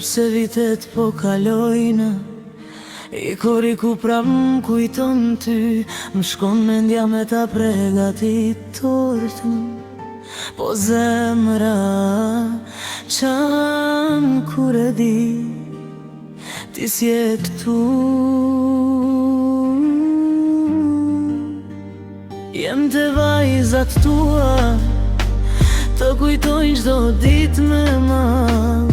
pse vitet po kalojnë, i kori ku prap m'kujton ty. M'shkon mendja me ta pregatit tortën, po zemra qan kur e di ti s'je këtu. Jem të vajzat tua, të kujtojnë çdo ditë me mal.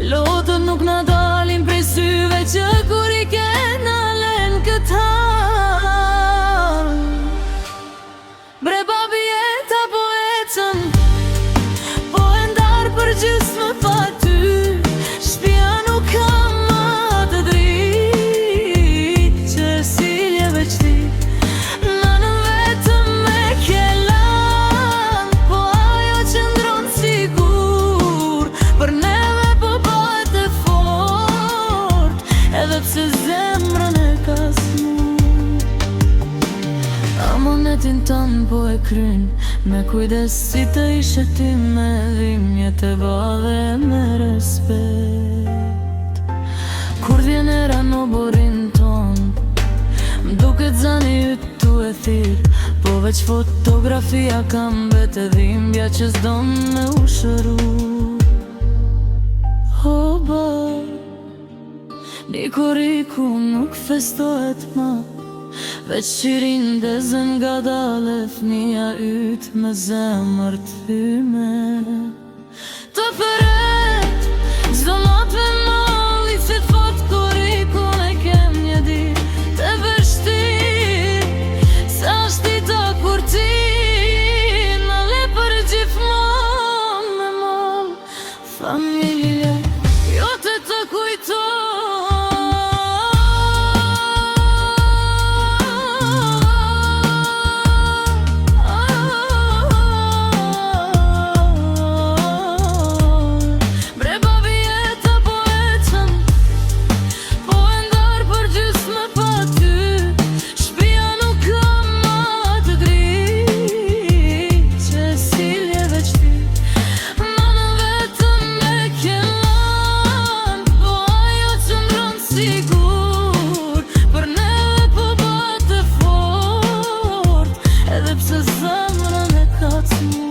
Lotët nuk na dalin prej syve që kur i kena len këta. Bre babi jeta po ecën, po e ndar për gjysmë pa ty. Shtëpia nuk ka ma të dritë që silje veç ti. Nanën vetëm me ke lan, po ajo qëndron sigur për neve po bëhet e fort, edhe pse zemrën e ka smur. Amonetin tanë po e kryn, me kujdes si të ishe ti, me dhimje të badhe me respekt. Kur vjen era në borin ton, m'duket zani yt tu e thirr, po veç fotografia kam bete dhimbja që s'don me u shëru. O ba, një kuriku nuk festohet ma, veç qirin dezen nga dale fëmija yt me zemër t'hyme. Të përret, zdo not me malli, si t'fot kurikun e kem një dit të vështir, sa shtita kur ti në le për gjithmon me mall. Familje, jo të kujtoj. Sigur, për neve po bëhet e fort, edhe pse zemrën e ka t'smur.